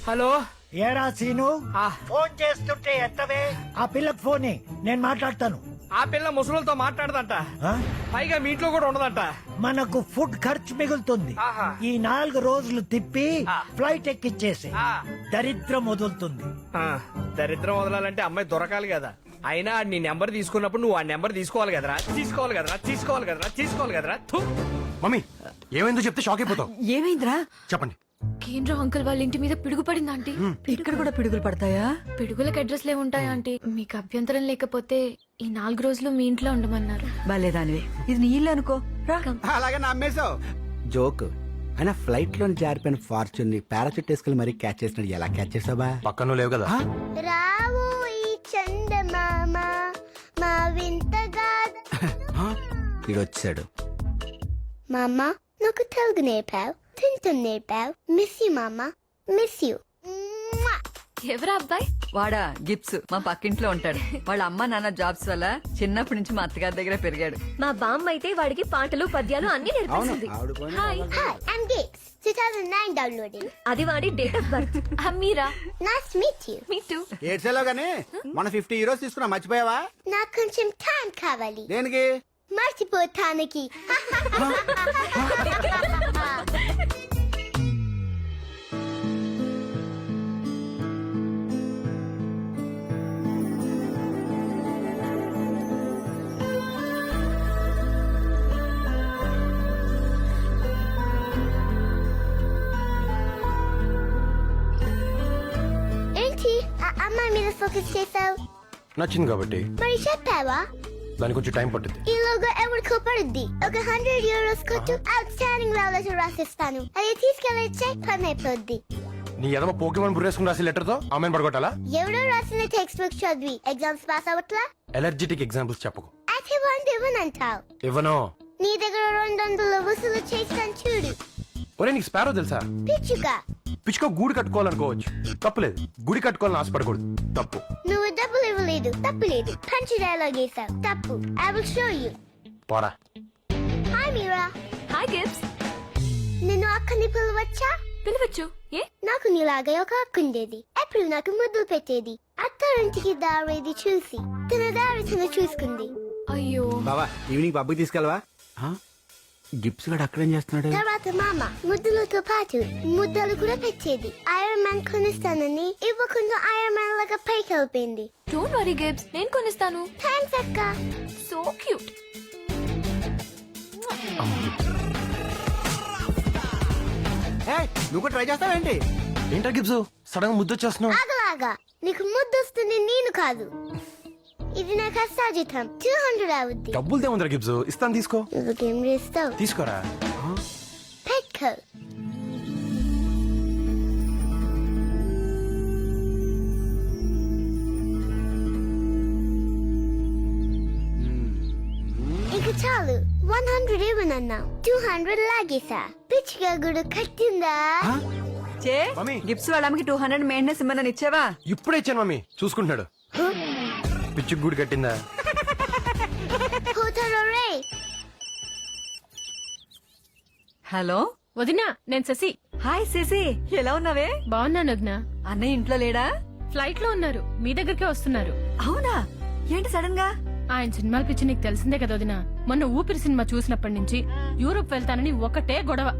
Hello ఏరా scene ఆ. Phone చేస్తుంటే ఎత్తవే. ఆ పిల్లకి ఫోనే, నేను మాట్లాడతాను. ఆ పిల్ల ముసలులతో మాట్లాడదంట, ఆ? పైగా మీ ఇంట్లో కూడా ఉండదంట. మనకు ఫుడ్ ఖర్చు మిగులుతుంది. ఆహా. ఈ 4 రోజులు తిప్పి ఆ. ఫ్లైట్ ఎక్కిచ్చేసి ఆ. దరిద్రం వదులుతుంది. ఆ, దరిద్రం వదలాలంటే అమ్మాయి దొరకాలి కదా. అయినా నీ నెంబర్ తీసుకున్నప్పుడు నువ్వు ఆ నెంబర్ తీసుకోవాలి కదరా. తీసుకోవాలి కదరా. థు. మమ్మీ ఏమైందో చెప్తే షాక్ అయిపోతావు. ఏమైందిరా? చెప్పండి. కేంద్ర అంకుల్ వాళ్ళ ఇంటి మీద పిడుగు పడింది ఆంటీ. ఇక్కడ కూడా పిడుగులు పడతాయా? పిడుగులకు అడ్రస్ లే ఉంటాయా ఆంటీ? మీకు అభ్యంతరం లేకపోతే ఈ 4 రోజులు మీ ఇంట్లో ఉండమన్నారు. బాలేదానివే, ఇది నీ ఇల్లు అనుకో రా. అలాగే నమ్మేశావు. జోక్ అయినా ఫ్లైట్ లో జారిపోయిన ఫార్చ్యూన్ ని పారాచూట్ వేసుకుని మరీ క్యాచ్ చేసినాడు. ఎలా క్యాచ్ చేసావా? పక్కన లేవు కదా. రావు ఈ చందమామ మా వింతగా వీడొచ్చాడు. మామ నాకు తెలుగు నేర్పావు, తింటం నేర్పావు. మిస్ యూ మామ, మిస్ యూ. ఎవరా అబ్బాయి? వాడా గిప్స్, మా పక్కింట్లో ఉంటాడు. వాళ్ళ అమ్మ నాన్న జాబ్స్ వల్ల చిన్నప్పటి నుంచి మా అత్తగారి దగ్గర పెరిగాడు. మా బామ్మ అయితే వాడికి పాటలు పద్యాలు అన్ని నేర్పిస్తుంది. Hi. Hi, I'm Gates. 2009 downloading. అది వాడి date of birth. Meera? Nice to meet you. Me too. ఏడ్చేలో గానీ మన 50 euros తీసుకున్నా, మర్చిపోయావా? నాకు కొంచెం టైం కావాలి దేనికి? మర్చిపోతానికి. ఏంటి అమ్మాయి మీద ఫోకస్ చేసావు? నచ్చింది కాబట్టి. మరి చెప్పావా? దానికి కొంచెం టైం పట్టుద్ది. ఈలోగా ఎవరికో పడుద్ది. ఒక 100 euros కొట్టు, అవుట్ స్టాండింగ్ లవ్ లెటర్ రాసిస్తాను. అది తీసుకెళ్ళొచ్చే పని అయిపోద్ది. నీ ఎదవ పోకేమని బుర్రేసుకుని రాసి లెటర్ తో ఆమెను పడగొట్టాలా? ఎవడో రాసిన టెక్స్ట్ బుక్ చదివి ఎగ్జామ్స్ పాస్ అవట్లా? ఎలర్జెటిక్ ఎగ్జాంపుల్స్ చెప్పకు. అయితే వంద ఇవ్వనంటావు. ఇవ్వను. నీ దగ్గర 200 వసూలు చేస్తాను చూడు. ఒరే నీకు స్పారో తెలుసా? పిచ్చుగా, పిచ్చుకో గూడు కట్టుకోవాలనుకోవచ్చు, తప్పులేదు. గుడి కట్టుకోవాలని ఆశపడకూడదు, తప్పు. నువ్వు డబ్బులు ఇవ్వలేదు, తప్పు లేదు. పంచి డైలాగ్ వేసావు, తప్పు. I will show you. పోరా. హాయ్ మీరా. హాయ్ గిప్స్. నిన్ను అక్కని పిలవచ్చా? పిలవచ్చు. ఏ? నాకు నీలాగే ఒక అక్క ఉండేది. ఎప్పుడు నాకు ముద్దులు పెట్టేది. అత్తారింటికి దారేది చూసి తన దారి తను చూసుకుంది. అయ్యో. బావా ఈవినింగ్ పబ్కి తీసుకెళ్ళవా? గిప్స్ గడు అక్కడేం చేస్తున్నాడు? తర్వాత మామ ముద్దులతో పాటు ముద్దలు కూడా పెట్టేది. ఐరన్ మ్యాన్ కొనిస్తానని ఇవ్వకుండా ఐరన్ మ్యాన్ లాగా పైకి వెళ్ళిపోయింది. డోంట్ వరీ గిప్స్, నేను కొనిస్తాను. థ్యాంక్స్ అక్క. So cute. నువ్వు ట్రై చేస్తావేంటి? ఏంటా గిబ్స్ సడన్ గా ముద్దొచ్చేస్తున్నావు? ఆగలాగా నీకు ముద్దు వస్తుంది, నేను కాదు. ఇది నాకు అసాజితం. 200 అవుద్ది. డబ్బులు దేముందిరా గిబ్స్, ఇస్తాను తీసుకో. నువ్వుకేం చేస్తావు? తీసుకోరా. పెట్టుకో. ఇక చాలు. 100 ఇవ్వనన్నావు, 200 లాగేసా. పిచ్చిగా గుడు కట్టిందా? చే మమ్మీ. గిప్స్ వాళ్ళ అమ్మకి 200 మెయింటెనెన్స్ ఇమ్మని ఇచ్చావా? ఇప్పుడే ఇచ్చాను మమ్మీ, చూసుకుంటున్నాడు. పిచ్చుకు గూడు కట్టిందా? పోతారో రే. హలో వదినా, నేను శశి. హాయ్ శశి, ఎలా ఉన్నావే? బాగున్నాను వదినా. అన్నయ్య ఇంట్లో లేడా? ఫ్లైట్ లో ఉన్నారు, మీ దగ్గరికే వస్తున్నారు. అవునా? ఏంటి సడన్ గా? ఆయన సినిమాల పిచ్చి నీకు తెలిసిందే కదా వదినా. మొన్న ఊపిరి సినిమా చూసినప్పటి నుంచి యూరోప్ వెళ్తానని ఒకటే గొడవ.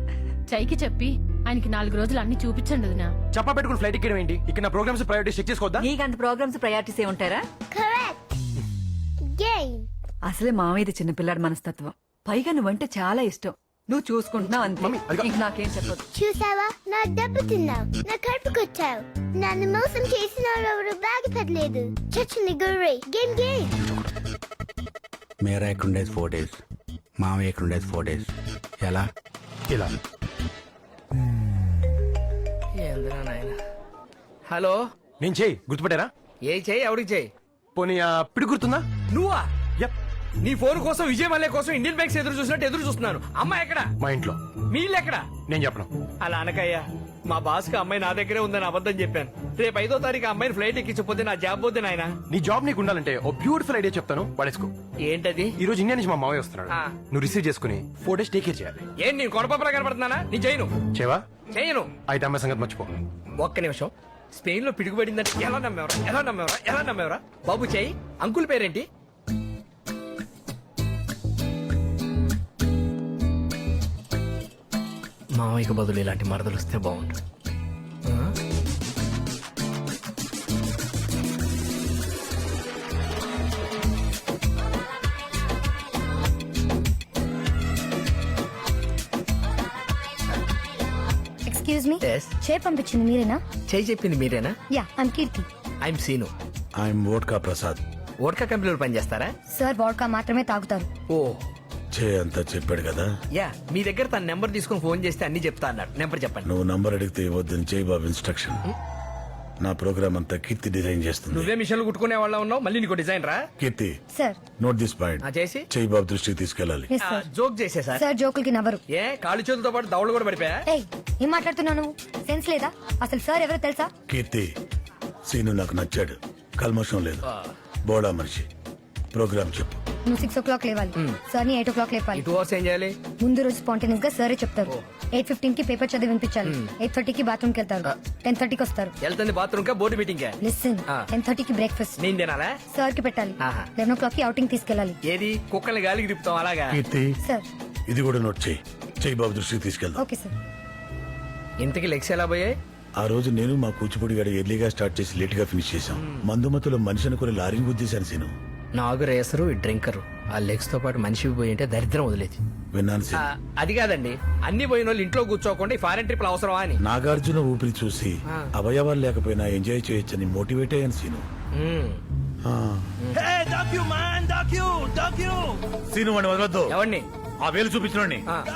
చైకి చెప్పి ఆయనకి 4 రోజులు అన్ని చూపించండి వదినా. చెప్పా పెట్టుకుని ఫ్లైట్ ఎక్కడం ఏంటి? ఇక్కడ నా ప్రోగ్రామ్స్ ప్రయారిటీ చెక్ చేసుకోవద్దా? నీకంత ప్రోగ్రామ్స్ ప్రయారిటీస్ ఏ ఉంటారా? కరెక్ట్. గేమ్. అసలే మామయ్యది చిన్నపిల్లాడి మనస్తత్వం. పైగా నువ్వంటే చాలా ఇష్టం. నువ్వు చూసుకుంటున్నావు అంతే. మమ్మీ, అదిగో. ఇంక నాకేం చెప్పదు. చూసావా, నా డబ్బు తిన్నావు, నా కడుపుకొచ్చావు. నన్ను మోసం చేసిన ఎవరు బాగుపడలేదు. చచ్చింది గుర్రే. Game game. మేరా ఎక్కడుండేది 4 days, మామయ్య ఎక్కడుండేది 4 days. ఎలా? ఇలా. ఏందిరా నాయన. హలో, నేను చేయి గుర్తుపట్టారా? ఏ చెయ్యి ఎవరికి చెయ్యి? పోనీ పిడి గుర్తుందా? నువ్వా? యప్. నీ ఫోన్ కోసం, విజయ్ మల్లె కోసం ఇండియన్ బ్యాంక్స్ ఎదురు చూసినట్టు ఎదురు చూస్తున్నాను. అమ్మాయి ఎక్కడ? మా ఇంట్లో. మీ ఇల్లు ఎక్కడ? నేను చెప్పను. అలా అనకయ్యా. మా బాస్ కి అమ్మాయి నా దగ్గరే ఉందని అబద్ధం చెప్పాను. రేపు 5వ తారీఖు అమ్మాయిని ఫ్లైట్ ఎక్కించకపోతే నా జాబ్ పోతే నాయన. నీ జాబ్ నీకు ఉండాలంటే ఓ బ్యూటిఫుల్ ఐడియా చెప్తాను, పడేసుకో. ఏంటది? ఈ రోజు ఇండియా నుంచి మా మావయ్య వస్తున్నాడు. ఆ. నువ్వు రిసీవ్ చేసుకుని 4 days టేక్ కేర్ చేయాలి. ఏం నేను కొనపాపలా కనపడుతున్నానా? నీ చేయను. చేవా? చేయను. అయితే అమ్మాయి సంగతి మర్చిపో. ఒక్క నిమిషం. స్పెయిన్ లో పిడుగుపడిందంటే ఎలా నమ్మేవరా బాబు చెయ్యి. అంకుల్ పేరేంటి? మామయ్యకు బదులు ఇలాంటి మరదలు వస్తే బాగుండు. Excuse me, Yes. చే పంపించింది మీరేనా? చెయ్యి చెప్పింది మీరేనా? Yeah, I'm Keerthi. I'm Seenu. I'm vodka Prasad. Vodka కంపెనీలో పనిచేస్తారా? సార్ వాడ్కా మాత్రమే తాగుతారు. ఓ చే అంతా చెప్పాడు కదా. యా, మీ దగ్గర తన నెంబర్ తీసుకుని ఫోన్ చేస్తే అన్ని చెప్తా అన్నాడు. నెంబర్ చెప్పండి. నువ్వు నంబర్ అడిగితే ఇవ్వద్దని చేయి బాబు ఇన్స్ట్రక్షన్. నా ప్రోగ్రామ్ అంతా కీర్తి డిజైన్ చేస్తుంది. నువ్వే మిషన్లు కుట్టుకునే వాళ్ళ ఉన్నావు, మళ్ళీ నీకు డిజైన్ రా. Keerthi, sir. Note this point. చేసి చేయి బాబు దృష్టికి తీసుకెళ్ళాలి. Yes sir. జోక్ చేసే సార్. సార్ జోకులకి నవ్వరు. ఏ కాళ్ళు చేతులతో పాటు దవడలు కూడా పడిపోయా? ఏయ్, ఏం మాట్లాడుతున్నావు? సెన్స్ లేదా? అసలు సార్ ఎవరో తెలుసా? కీర్తి, సీను నాకు నచ్చాడు. కల్మషం లేదు, బోడా మనిషి. ప్రోగ్రామ్ చెప్పు. నువ్వు 6 o'clock లేవాలి. సార్ ని 8 o'clock లేపాలి. 2 hours ఏం చేయాలి? ముందు రోజు స్పాంటేనియస్ గా సరే చెప్తారు. 8:15 కి పేపర్ చదివి వినిపించాలి. 8:30 కి బాత్రూమ్ కి వెళ్తారు. 10:30 కి వస్తారు. వెళ్తుంది బాత్రూమ్ కా బోర్డు మీటింగ్ కా? లిసన్, 10:30 కి బ్రేక్ఫాస్ట్ నేను తినాలా? సార్ కి పెట్టాలి. ఆహా. 11 o'clock కి అవుటింగ్ తీసుకెళ్ళాలి. ఏది కుక్కల్ని గాలికి తిప్పుతాం అలాగా? కీర్తి, సార్. ఇది కూడా నోట్ చేయి. చేయి బాబు దృష్టికి తీసుకెళ్దాం. Okay sir. ఇంతకి లెగ్స్ ఎలా పోయాయి? ఆ రోజు నేను మా కూచిపూడి గారు ఎర్లీగా స్టార్ట్ చేసి లేట్ గా ఫినిష్ చేశాం. మందుమతులో మనిషి అనుకుని లారీని గుద్దేశాను సీను. నాగు రేసరు ఈ డ్రింకరు ఆ లెగ్స్ తో పాటు మనిషి పోయి ఉంటే దరిద్రం వదిలేదు. విన్నాను ఆ, సీను. అది కాదండి, అన్ని పోయిన వాళ్ళు ఇంట్లో కూర్చోకుండా ఈ ఫారెన్ ట్రిప్లు అవసరమా అని. నాగార్జున ఊపిరి చూసి అవయవాలు లేకపోయినా ఎంజాయ్ చేయొచ్చని మోటివేట్ అయ్యాను సీను. మ్మ్. సీను వాడిని వదలొద్దు. ఎవరిని? ఆ వేలు చూపించిన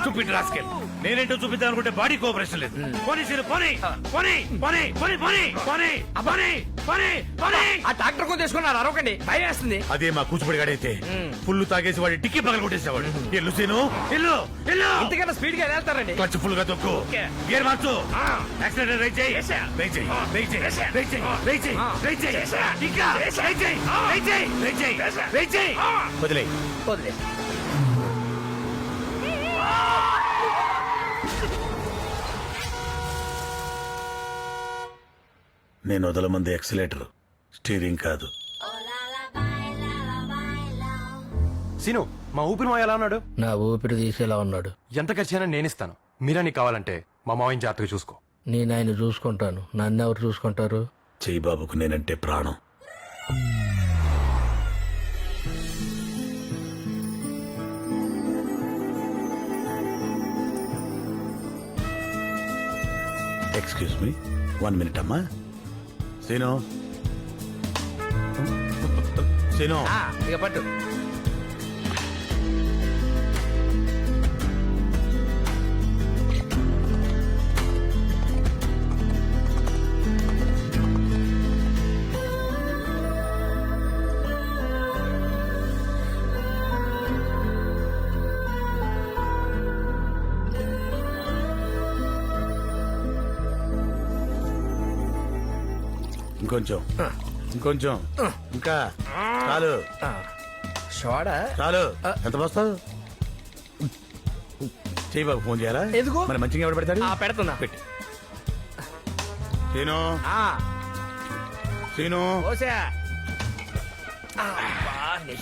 చూపించి రాసుకెళ్ళి. నేనేంటో చూపిద్దాం అనుకుంటే బాడీ కోఆపరేషన్ లేదు. పోనీ సీను, పోనీ, పోనీ, పోనీ, పోనీ, పోనీ, పోనీ, పోనీ, పోనీ, పోనీ. ఆ ట్రాక్టర్ కొని తీసుకున్నారు, అరవకండి, భయం వేస్తుంది. అదే మా కూచిపూడి గాడైతే ఫుల్ తాగేసి వాడి టిక్కీ పగల కొట్టేసేవాడు. ఎల్లు సీను, ఎల్లు, ఎల్లు. ఇంతకన్నా స్పీడ్ గా వెళ్తారండి. క్లచ్ ఫుల్ గా తొక్కు. గేర్ మార్చు. యాక్సిడెంట్ రైట్ చేయి. రైట్ చేయి, రైట్ చేయి, రైట్ చేయి, రైట్ చేయి, రైట్ చేయి. ఇంకా రైట్ చేయి, రైట్ చేయి, రైట్ చేయి, రైట్ చేయి. వదిలేయ్. వదిలే. నేను వదలమంది ఎక్సలేటర్, స్టీరింగ్ కాదు. సీను, మా ఊపిరి మా ఎలా ఉన్నాడు? నా ఊపిరి తీసేలా ఉన్నాడు. ఎంత ఖర్చైనా నేనిస్తాను. మీరా నీకు కావాలంటే మా మావయ్య జాగ్రత్తగా చూసుకో. నేను ఆయన చూసుకుంటాను, నన్ను ఎవరు చూసుకుంటారు? చెయ్యి బాబుకు నేనంటే ప్రాణం. ఎక్స్క్యూజ్ మీ, 1 minute అమ్మా. సీను, సీను. ఇక పట్టు. ఇంకొంచెం, ఇంకొంచెం, ఇంకా చాలు, షోడా చాలు. ఎంత వస్తావు? చెయ్యి బాబు ఫోన్ చేయాలా? ఎందుకు? మరి మంచిగా ఎవరు పెడతాడు? పెడుతున్నా. పెట్టి. సీను, ఆ, సీను, ఓసా.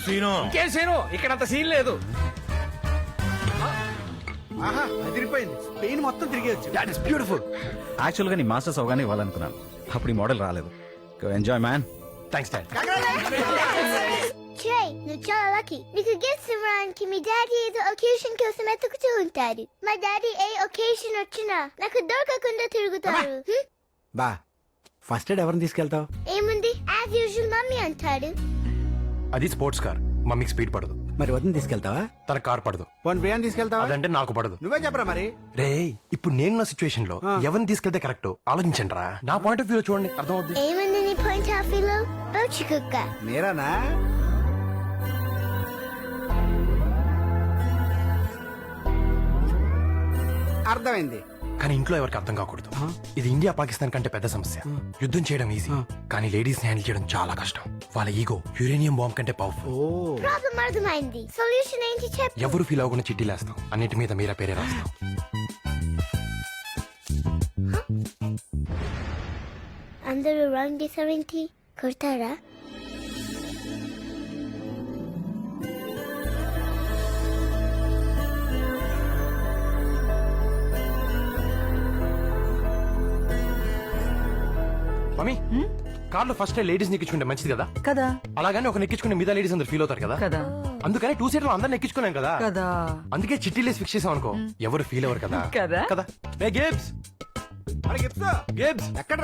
సీను. ఇంకేం సీను, ఇక్కడ అంత సీన్ లేదు. ఆహా, అదిరిపోయింది. స్పెయిన్ మొత్తం తిరిగి వచ్చి. That is beautiful. యాక్చువల్ గా నీ మాస్టర్స్ అవగానే ఇవ్వాలనుకున్నాను, అప్పుడు ఈ మోడల్ రాలేదు. Enjoy man. Thanks dad. Jay, నువ్వు చాలా లక్కీ. నీకు గిఫ్ట్స్ ఇవ్వడానికి మీ డాడీ ఏదో ఒకేషన్ కోసం ఎత్తుకుతూ ఉంటారు. మా డాడీ ఏ ఒకేషన్ వచ్చినా నాకు దొరకకుండా తిరుగుతారు. బా, ఫస్ట్ ఎయిడ్ ఎవరిని తీసుకెళ్తావు? ఏముంది, యాజ్ యూజువల్ మమ్మీ అంటాడు. అది స్పోర్ట్స్ కార్, మమ్మీకి స్పీడ్ పడదు. మరి వదిన తీసుకెళ్తావా? తన కార్ పడదు. పోనీ బిర్యానీ తీసుకెళ్తావా? అదంటే నాకు పడదు. నువ్వే చెప్పరా మరి. రే, ఇప్పుడు నేనున్న సిచ్యువేషన్ లో ఎవరిని తీసుకెళ్తే కరెక్ట్ ఆలోచించండి రా. నా పాయింట్ ఆఫ్ వ్యూ చూడండి, అర్థం అవుద్ది. ఏముంది నీ పాయింట్ ఆఫ్ వ్యూలో? బౌచి కుక్క. మీరానా? అర్థమైంది. కానీ ఇంట్లో ఎవరికి అర్థం కాకూడదు. ఇది ఇండియా పాకిస్తాన్ కంటే పెద్ద సమస్య. యుద్ధం చేయడం ఈజీ, కానీ లేడీస్ హ్యాండిల్ చేయడం చాలా కష్టం. వాళ్ళ ఈగో యురేనియం బాంబ్ కంటే పవర్ఫుల్. ప్రాబ్లం అర్థమైంది. సొల్యూషన్ ఏంటి చెప్పు. ఎవరు ఫీల్ అవ్వకుండా చిట్టీలేస్తాం, అన్నిటి మీద మీరా పేరే రాస్తాం. అందరూ రాంగ్ చేసావేంటి? కొడతారా? మమ్మీ కార్లో ఫస్ట్ లేడీస్ ఎక్కించుకుంటే మంచిది కదా కదా అలాగని ఒక ఎక్కించుకుంటే మిగతా లేడీస్ అందరు ఫీల్ అవుతారు కదా కదా అందుకని 2 సీటర్ అందరిని ఎక్కించుకున్నాం కదా కదా అందుకే చిట్టీలేసి ఫిక్స్ చేసాం అనుకో ఎవరు ఫీల్ అవ్వరు కదా కదా కదా ఏ గేబ్స్ గేబ్స్ ఎక్కడ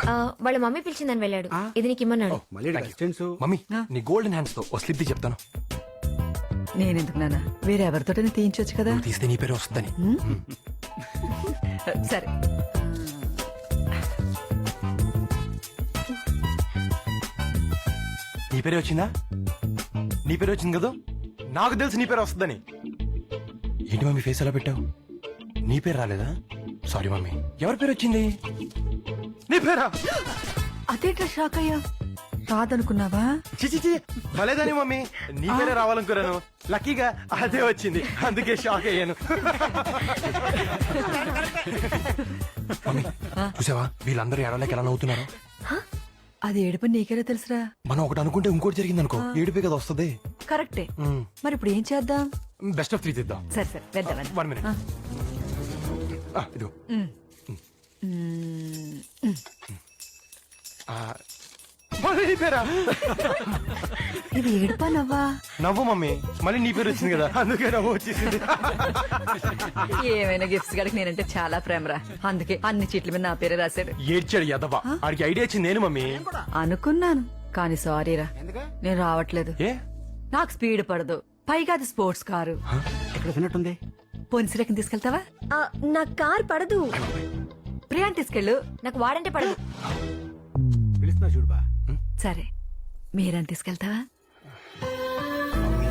వాళ్ళ మమ్మీ పిలిచిందని వెళ్ళాడు. ఇది నీకు ఇమ్మన్నాడు. మళ్ళీ అసిస్టెంట్స్. మమ్మీ నీ గోల్డెన్ హ్యాండ్స్ తో ఓ స్లిప్ చెప్తాను నేనెందుకు నాన్న వేరే ఎవరితోటైనా తీయించొచ్చు కదా నువ్వు తీస్తే నీ పేరు వస్తుందని సరే నీ పేరే వచ్చిందా నీ పేరు వచ్చింది కదా నాకు తెలుసు నీ పేరు వస్తుందని ఏంటి మమ్మీ ఫేస్ ఎలా పెట్టావు నీ పేరు రాలేదా సారీ మమ్మీ ఎవరి పేరు వచ్చింది నీ పేరా అదేంట్రా షాక్ అయ్యా రాదనుకున్నావా చిచి భలేదని మమ్మీ నీ పేరే రావాలనుకున్నాను లక్కీగా అదే వచ్చింది అందుకే షాక్ అయ్యాను మమ్మీ చూసావా వీళ్ళందరూ ఎడలేక ఎలా నవ్వుతున్నారు అది ఏడుపు నీకెలా తెలుసురా మనం ఒకటి అనుకుంటే ఇంకోటి జరిగింది అనుకో ఏడుపే కదా వస్తుంది కరెక్టే మరి ఇప్పుడు ఏం చేద్దాం బెస్ట్ ఆఫ్ 3 తీద్దాం సరే సరే వెళ్దాం 1 మినిట్ ఇదిగో మళ్ళీ నీ పేరా ఇది ఏడుపా నవ్వా నవ్వు మమ్మీ మళ్ళీ నీ పేరు వచ్చింది కదా అందుకే నవ్వు వచ్చేసింది ఏమైనా గిఫ్ట్స్ గడికి నేనంటే చాలా ప్రేమరా అందుకే అన్ని చీట్ల మీద నా పేరే రాశాడు ఏడ్చాడు యదవా ఆడికి ఐడియా ఇచ్చింది నేను మమ్మీ అనుకున్నాను కానీ సారీరా నేను రావట్లేదు ఏ నాకు స్పీడ్ పడదు పైగా అది స్పోర్ట్స్ కారు ఎక్కడ విన్నట్టుంది? పోనిసిలకి తీసుకెళ్తావా నాకు కార్ పడదు. ప్రియాని తీసుకెళ్ళు నాకు వాడంటే పడదు. పిలుస్తున్నా చూడుబా. సరే మీరని తీసుకెళ్తావా